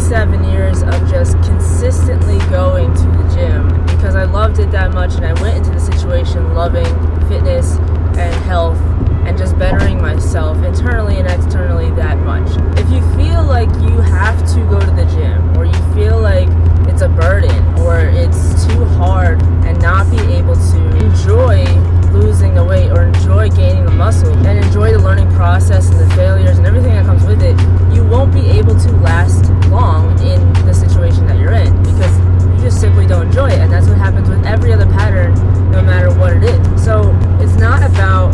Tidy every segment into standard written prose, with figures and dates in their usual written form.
7 years of just consistently going to the gym because I loved it that much, and I went into the situation loving fitness and health and just bettering myself internally and externally that much. If you feel like you have to go to the gym, or you feel like it's a burden or it's too hard and not be able to enjoy losing the weight or enjoy gaining the muscle and enjoy the learning process and the failures and everything that comes with it, you won't be able to last long in the situation that you're in because you just simply don't enjoy it. And that's what happens with every other pattern, no matter what it is. So it's not about,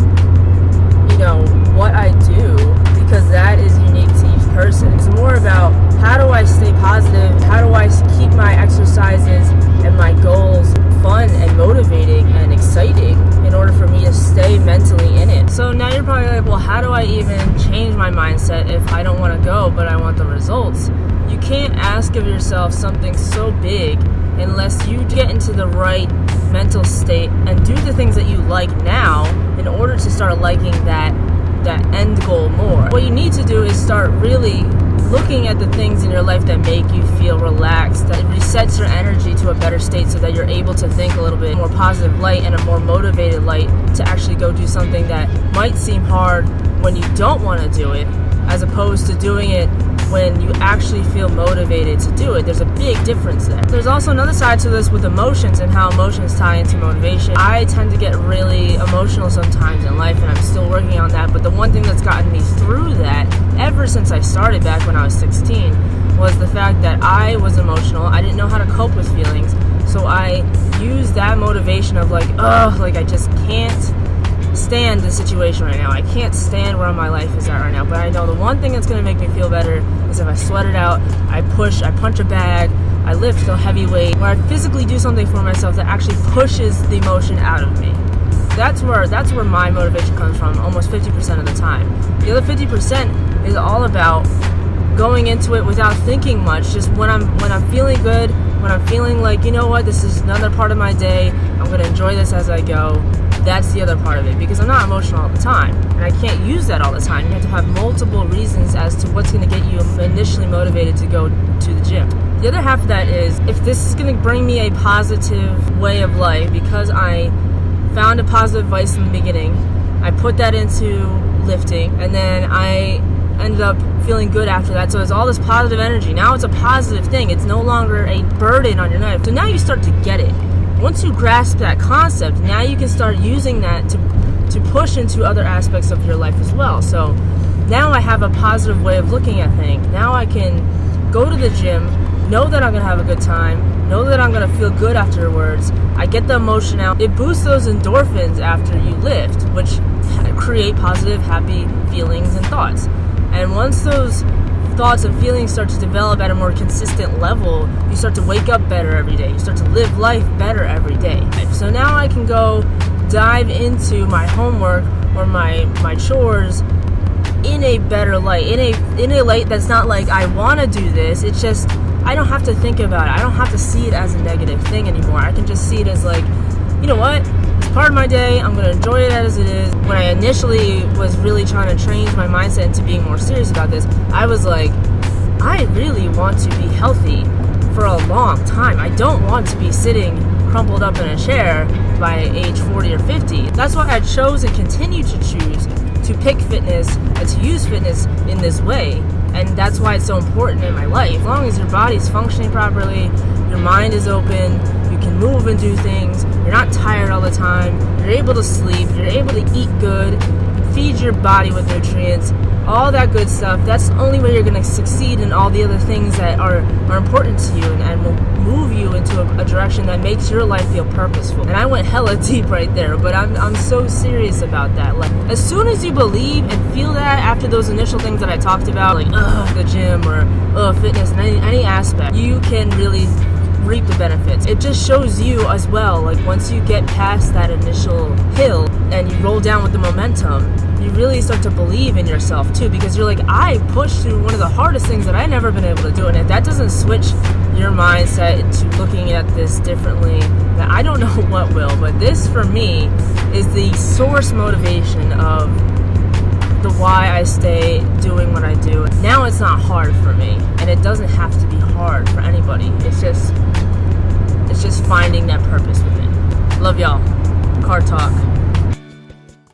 what I do, because that is unique to each person. It's more about, how do I stay positive? How do I keep my exercises and my goals fun and motivating and exciting in order for me to stay mentally in it? So now you're probably like, well, how do I even change my mindset if I don't want to go but I want the results? You can't ask of yourself something so big unless you get into the right mental state and do the things that you like now in order to start liking that end goal more. What you need to do is start really looking at the things in your life that make you feel relaxed, that resets your energy to a better state so that you're able to think a little bit more positive light and a more motivated light to actually go do something that might seem hard when you don't want to do it, as opposed to doing it when you actually feel motivated to do it. There's a big difference there. There's also another side to this with emotions and how emotions tie into motivation. I tend to get really emotional sometimes in life, and I'm still working on that, but the one thing that's gotten me through that ever since I started back when I was 16 was the fact that I was emotional. I didn't know how to cope with feelings, so I used that motivation of I just can't stand the situation right now. I can't stand where my life is at right now, but I know the one thing that's going to make me feel better is if I sweat it out, I punch a bag, I lift a heavy weight, where I physically do something for myself that actually pushes the emotion out of me. That's where my motivation comes from almost 50% of the time. The other 50% is all about going into it without thinking much. Just when I'm feeling good, when I'm feeling like, this is another part of my day, I'm going to enjoy this as I go. That's the other part of it, because I'm not emotional all the time, and I can't use that all the time. You have to have multiple reasons as to what's going to get you initially motivated to go to the gym. The other half of that is, if this is going to bring me a positive way of life, because I found a positive vice in the beginning, I put that into lifting, and then I ended up feeling good after that. So it's all this positive energy. Now it's a positive thing. It's no longer a burden on your life. So now you start to get it. Once you grasp that concept, now you can start using that to push into other aspects of your life as well. So now I have a positive way of looking at things. Now I can go to the gym, know that I'm going to have a good time, know that I'm going to feel good afterwards. I get the emotion out. It boosts those endorphins after you lift, which create positive, happy feelings and thoughts. And once those thoughts and feelings start to develop at a more consistent level, you start to wake up better every day. You start to live life better every day. So now I can go dive into my homework or my chores in a better light, in a light that's not like, I want to do this. It's just, I don't have to think about it. I don't have to see it as a negative thing anymore. I can just see it as like, you know what? It's part of my day. I'm going to enjoy it as it is. When I initially was really trying to change my mindset into being more serious about this, I was like, I really want to be healthy for a long time. I don't want to be sitting crumpled up in a chair by age 40 or 50. That's why I chose and continue to choose to pick fitness and to use fitness in this way. And that's why it's so important in my life. As long as your body's functioning properly, your mind is open, you can move and do things, you're not tired all the time, you're able to sleep, you're able to eat good, feed your body with nutrients, all that good stuff. That's the only way you're going to succeed in all the other things that are important to you and will move you into a direction that makes your life feel purposeful. And I went hella deep right there, but I'm so serious about that. Like, as soon as you believe and feel that after those initial things that I talked about, like the gym or fitness in any aspect, you can really reap the benefits. It just shows you as well, like once you get past that initial hill and you roll down with the momentum, you really start to believe in yourself too, because you're like, I pushed through one of the hardest things that I've never been able to do. And if that doesn't switch your mindset into looking at this differently, then I don't know what will. But this for me is the source motivation of the why I stay doing what I do. Now it's not hard for me, and it doesn't have to be hard for anybody. It's just finding that purpose within. Love y'all. Car talk.